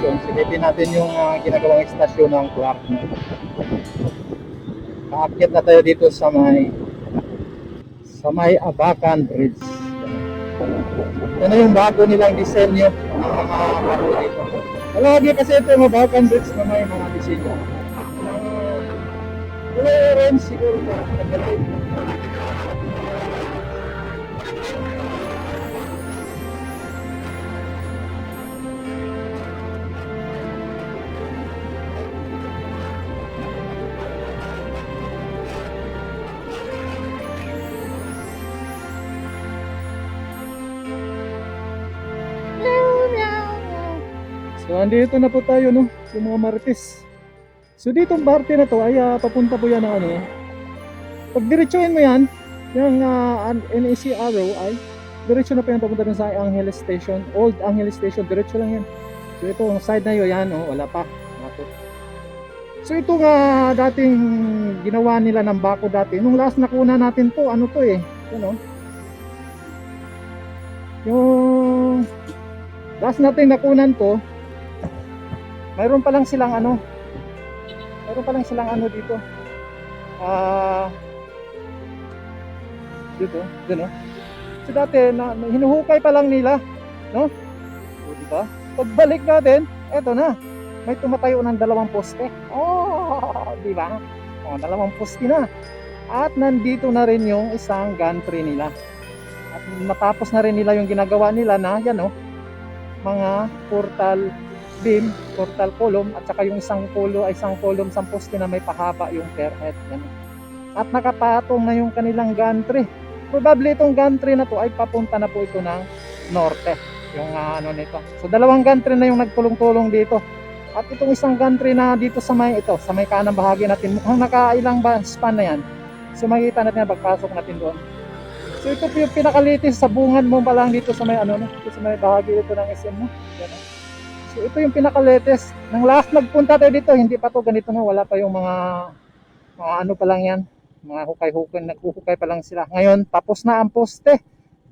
station. Silipin natin yung ginagawang istasyon ng Clark. Kaakyat na tayo dito sa may Abacan Bridge. Ito na yung bago nilang disenyo ng mga bago dito. Lagi kasi ito yung Abacan Bridge na may mga disenyo. Kulay orange siguro ito. Nagalit. So andito na po tayo no, sa mga Martes. So dito ang parte na to ay papunta po yan ng ano. Pag diretsuhin mo yan, yung NEC arrow ay diretso na po yan papunta dun sa Angeles Station, Old Angeles Station, diretso lang yan. So ito ang side na yun, yan oh, wala pa. So ito nga dating ginawa nila ng bako dati. Nung last nakuna natin to, ano to eh, you know. Yung last natin nakunan to, mayroon pa lang silang ano dito. Dito, no? So dati hinuhukay pa lang nila, no? O, di ba? Pagbalik natin, eto na. May tumatayo ng 2 poste. Oh, di ba? Oh, 2 poste na. At nandito na rin yung isang gantry nila. At matapos na rin nila yung ginagawa nila na yan oh, mga portal beam, portal column at saka yung isang column sa poste na may pahaba yung per head. Yan. At nakapatong na yung kanilang gantry. Probably itong gantry na to ay papunta na po ito ng norte. Yung ano nito. So 2 gantry na yung nagtulong-tulong dito. At itong isang gantry na dito sa may kanang bahagi natin, mukhang nakailang span na yan. So makikita natin na pagpasok natin doon. So ito po yung pinakalitis sa bungan mo pa lang dito sa may dito sa may bahagi dito ng SM mo. Yan. So ito yung pinaka-latest. Nang last nagpunta tayo dito, hindi pa to ganito na, wala pa yung mga ano pa lang yan, mga hukay-hukay, naghuhukay pa lang sila. Ngayon, tapos na ang poste.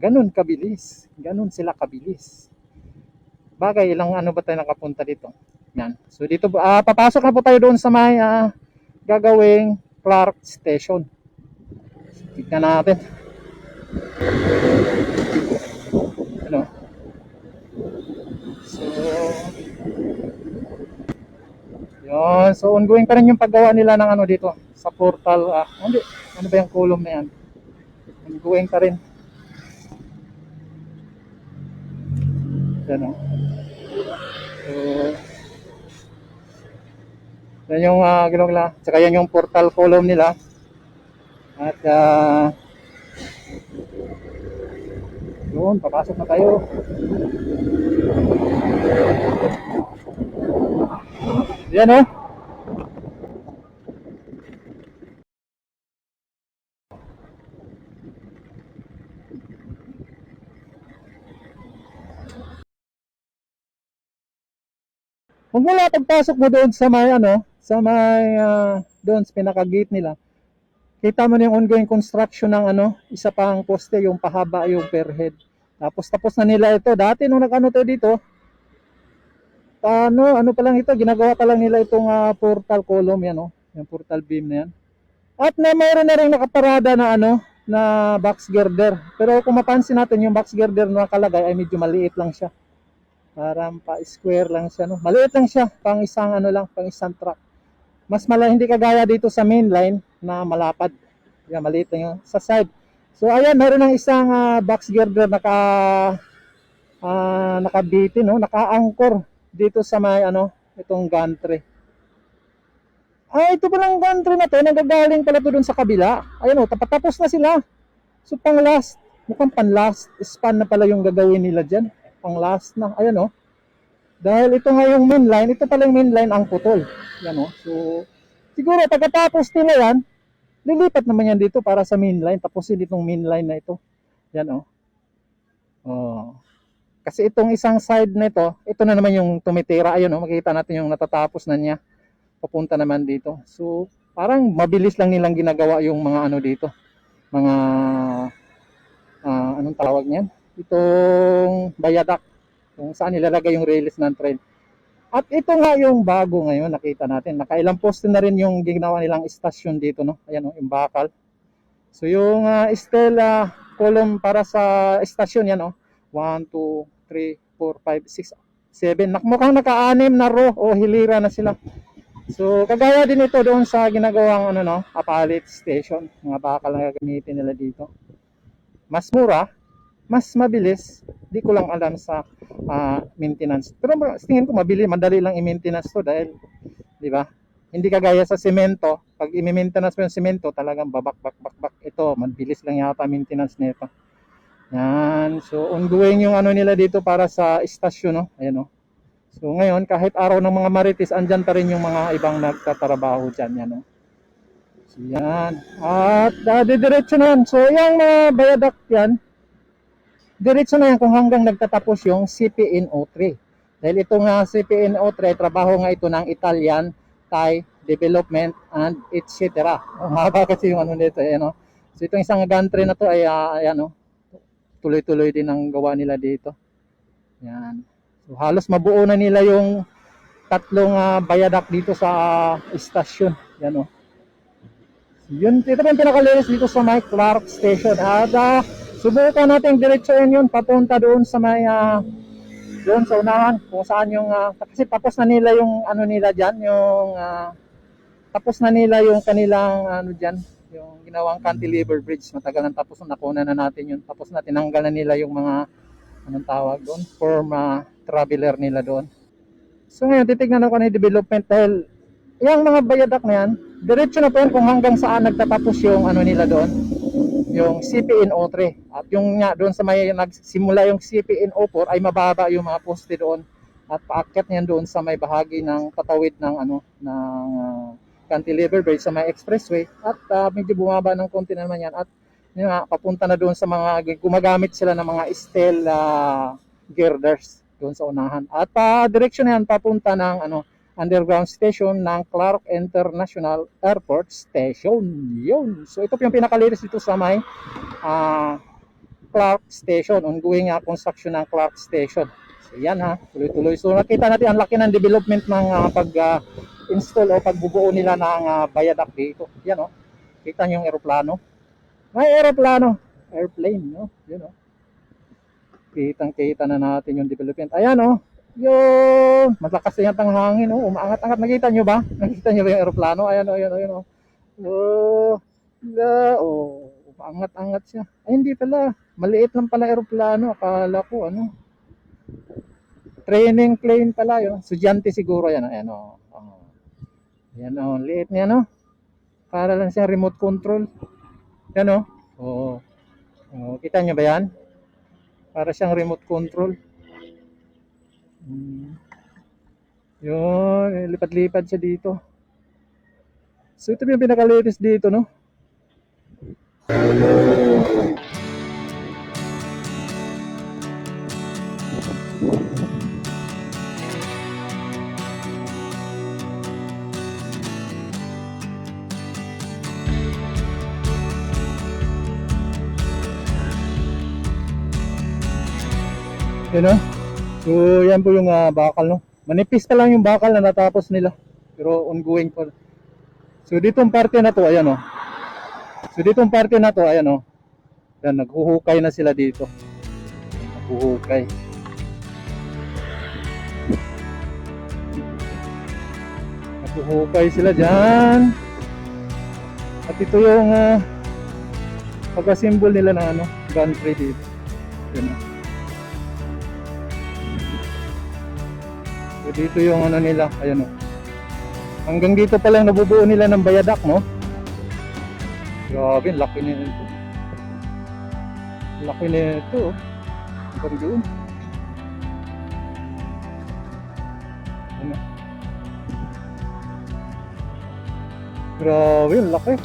Ganun kabilis. Ganun sila kabilis. Bagay, ilang ano ba tayo nakapunta dito? Yan. So dito, papasok na po tayo doon sa may gagawing Clark Station. Tignan natin. Ano? So, yun. So, ongoing pa rin yung paggawa nila ng ano dito sa portal. Ano ba yung column na yan? Ongoing pa rin. Yan o. So, yan yung ginawa nila. Tsaka yan yung portal column nila. At yun, papasok na tayo. Yan o. Magmula pagpasok mo doon sa may doon sa pinaka-gate nila. Kita mo na yung ongoing construction ng isa pang poste, yung pahaba yung per head. Tapos na nila ito. Dati nung nag-ano to dito, ano pa lang ito, ginagawa pa lang nila itong portal column yan, yung portal beam na yan. At mayroon na rin nakaparada na na box girder. Pero kung mapansin natin, yung box girder na nakalagay ay medyo maliit lang siya. Parang pa-square lang siya, no. Maliit lang siya, pang isang truck. Mas hindi kagaya dito sa main line na malapad. Yan, maliit lang yung sa side. So ayan, meron ng isang box girder nakabitin, no, naka-anchor dito sa may itong gantry. Ito palang gantry na to, nagagaling pala to dun sa kabila. Ayun tapos na sila. So pang last, mukhang pan last span na pala yung gagawin nila dyan. Pang last na, ayun dahil ito nga yung main line, ito pala yung main line ang putol. Yan so siguro pagkatapos nila yan, lilipat naman yan dito para sa main line, tapusin itong main line na ito. Yan kasi itong isang side nito, ito na naman yung tumitira. Ayun makikita natin yung natatapos na niya. Papunta naman dito. So, parang mabilis lang nilang ginagawa yung mga dito. Mga anong tawag niyan? Itong viaduct. Kung saan nilalagay yung rails ng train. At ito nga yung bago ngayon, nakita natin. Nakailang poste na rin yung ginawa nilang istasyon dito, no? Ayan, oh, yung bakal. So yung Stella column para sa istasyon yan, oh. 1, 2, 3, 4, 5, 6, 7. Mukhang naka-anim na row o hilira na sila. So kagaya din ito doon sa ginagawang ano, no, Apalit Station. Mga bakal na gagamitin nila dito. Mas mura, mas mabilis. Di ko lang alam sa maintenance. Pero tingin ko madali lang i-maintenance to dahil, di ba? Hindi kagaya sa semento. Pag i-maintenance mo yung semento, talagang babak. Ito, mabilis lang yata maintenance nito. Yan. So, ongoing yung ano nila dito para sa istasyon, no? Ayan, no? So, ngayon, kahit araw ng mga marites, andyan pa rin yung mga ibang nagtatrabaho dyan. Yan, no? So, yan. At, didiretso na yan. So, yung mga viaduct yan, diretso na yan kung hanggang nagtatapos yung CPNO3. Dahil itong CPNO3, trabaho nga ito ng Italian, Thai, Development, and etc. Mahaba kasi yung ano nito. No? So itong isang gantry na to ay ayan, no? Tuloy-tuloy din ang gawa nila dito. Yan. So halos mabuo na nila yung tatlong viaduct dito sa istasyon. Yan, no? So, yun, ito yung pinakalinis dito sa may Clark Station. At subukan natin diretsoin yun papunta doon sa may doon sa unahan kung saan yung kasi tapos na nila yung ano nila diyan, yung tapos na nila yung kanilang ano diyan, yung ginawang cantilever bridge. Matagal nang tapos, nakuna na natin yun. Tapos na, tinanggal na nila yung mga anong tawag doon, form traveler nila doon. So ngayon titignan ako ng development dahil yung mga viaduct na yan, diretso na po yan kung hanggang saan nagtatapos yung ano nila doon, yung CPNO3. At yung nga doon sa may nagsimula yung CPNO4 ay mababa yung mga poste doon at paakyat niyan doon sa may bahagi ng patawid ng ano ng cantilever bridge sa may expressway at medyo bumaba ng konti naman yan at yun nga, papunta na doon sa mga gumagamit sila ng mga steel girders doon sa unahan at direksyon na yan papunta ng ano underground station ng Clark International Airport Station. Yun. So ito yung pinakalinis dito sa may Clark Station. Ongoing construction ng Clark Station. So yan tuloy-tuloy. So nakita natin ang laki ng development ng pag-install o pagbubuo nila ng viaduct dito. Yan, kita niyo yung eroplano. May eroplano. Airplane, no? Yun, kitang-kita na natin yung development. Ayan, yung malakas yung hangin, umaangat-angat. Nakita nyo ba? Nakita nyo ba yung aeroplano? Ayan, ayan. Umaangat-angat siya. Ay, hindi pala. Maliit lang pala aeroplano. Akala ko, training plane pala yun. Estudyante siguro yan. Ayan, Ayan, liit niya, para lang siyang remote control. Yan, kita nyo ba yan? Para siyang remote control. Yun, lipat-lipat siya dito. So ito yung pinaka-latest dito, no? Yun, so yan po yung bakal, no? Manipis pa lang yung bakal na natapos nila. Pero ongoing pa. So ditong parte na to, ayan, So ditong parte na to, ayan, Yan, naghuhukay na sila dito. Naghuhukay. Naghuhukay sila dyan. At ito yung pagka-symbol nila na gantry dito. Yan, dito yung nila, ayan, hanggang dito pa lang nabubuo nila ng viaduct, grabe, laki nito, hanggang doon, grabe, laki.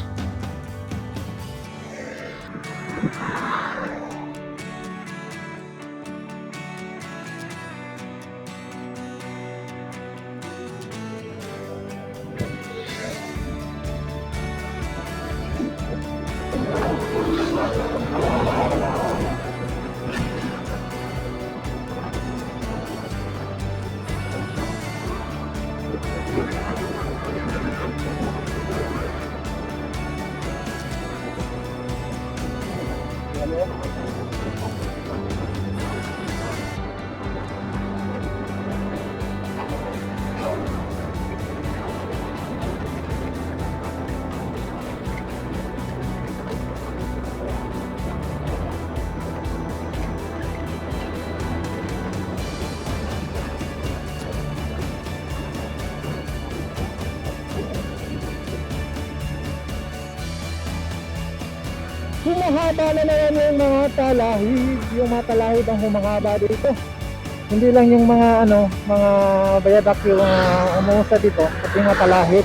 Ano? Humahaba na naman yung mga talahib. Yung mga talahib ang humahaba dito. Hindi lang yung mga mga bayadak yung umuusad dito, at yung mga talahib.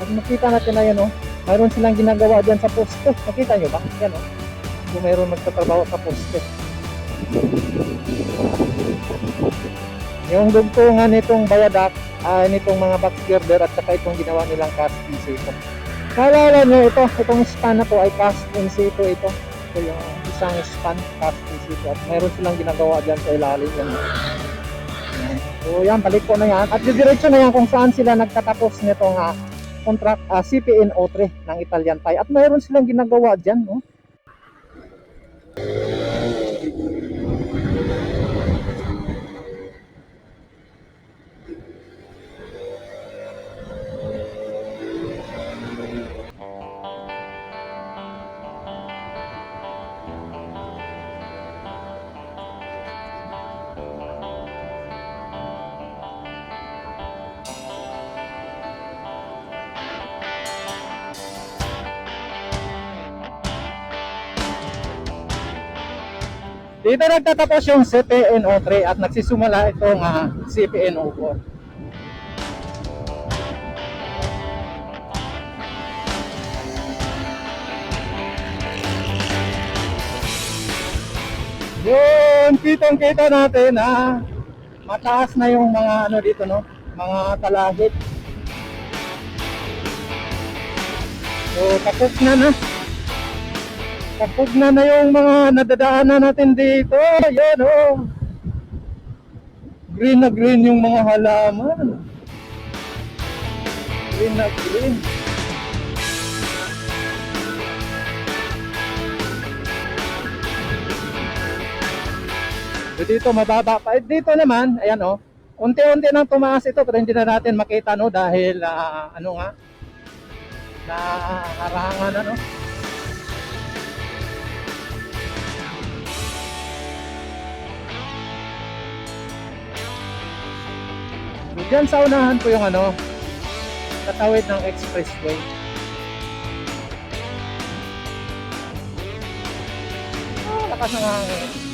At makita natin na yan, mayroon silang ginagawa dyan sa poste. Nakita nyo ba? Yan, kung mayroon magtatrabaho sa poste. Yung dugtungan nitong bayadak, nitong mga box girder at saka itong ginawa nilang cast in situ. Kaalala nyo, itong span na to ay cast in situ ito. Ito yung isang span, cast in situ. At mayroon silang ginagawa dyan sa ilalim. Yan. So yan, balik ko na yan. At didiretso na yan kung saan sila nagtatapos nitong contract CPNO3 ng Italian Thai. At mayroon silang ginagawa dyan. No? Dito nagtatapos yung CPNO3 at nagsisumala itong CPNO4. Yun, kitang-kita natin na mataas na yung mga dito, mga talahib. So tapos na. Kapag na yung mga nadadaanan natin dito. Ayan, green na green yung mga halaman. Green na green. So dito mababa pa. Dito naman, ayan unti-unti nang tumaas ito pero hindi na natin makita dahil na harangan Diyan sa unahan po yung tatawid ng expressway. Lakas ng hangin.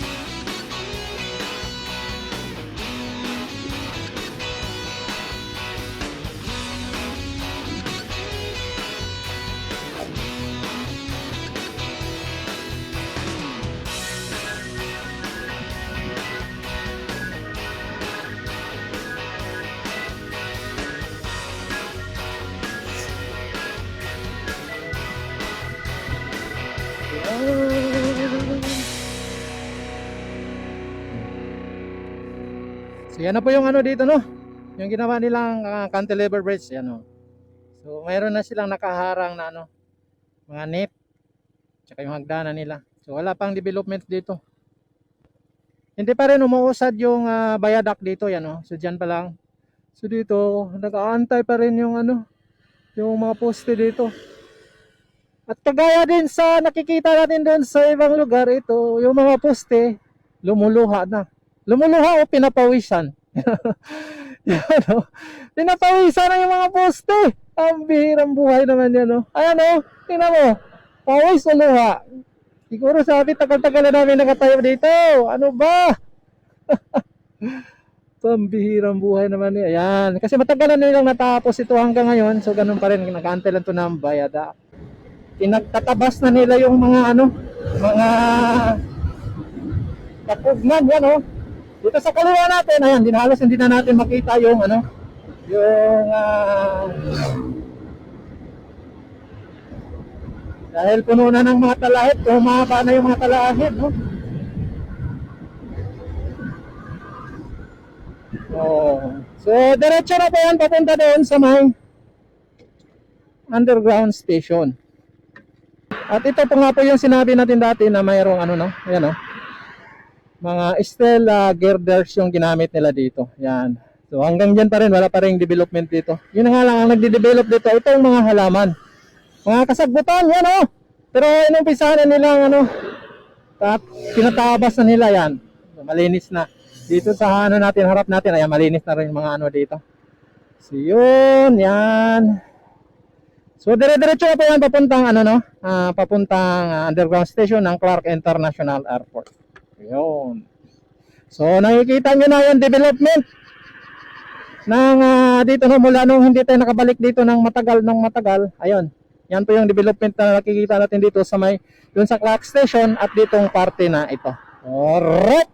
So yan na po yung dito yung ginawa nilang cantilever bridge yan So mayroon na silang nakaharang na mga net tsaka yung hagdanan nila. So wala pang development dito. Hindi pa rin umuusad yung viaduct dito yan So diyan pa lang. So dito nag-aantay pa rin yung yung mga poste dito. At kagaya din sa nakikita natin doon sa ibang lugar, ito yung mga poste lumuluha na. Lumuluha o pinapawisan. Yan pinapawisan na yung mga poste. Ang bihirang buhay naman yan Ayan tingnan mo. Pawis o luha. Siguro sabi tagal-tagal na namin nakatayo dito. Ano ba? Pambihirang buhay naman yan. Ayan. Kasi matagal na nilang natapos ito hanggang ngayon. So ganun pa rin. Nag-aantay lang ito ng bayada. Pinagtatabas na nila yung mga mga kapugnan yan Dito sa kaliwa natin, ayan, halos hindi na natin makita yung yung dahil puno na ng mga talahib, humaba na yung mga talahib So diretso na po yan papunta doon sa may underground station. At ito po nga po yung sinabi natin dati na mayroong ano no, ayan oh, mga steel girders yung ginamit nila dito. Yan. So hanggang dyan pa rin, wala pa rin development dito. Yun nga lang ang nagde-develop dito, itong mga halaman. Mga kasagbutan, yan oh. Pero inumpisahan na nilang ano, pinatabas na nila yan. Malinis na. Dito sa ano natin, harap natin, ayan, malinis na rin yung mga ano dito. So yun, yan. So dire-diretso po yan papuntang ano no, papuntang underground station ng Clark International Airport. Yun. So nakikita nyo na yung development ng dito no, mula nung hindi tayo nakabalik dito ng matagal. Ayun. Yan po yung development na nakikita natin dito sa may dun sa Clark Station at ditong parte na ito. Alright.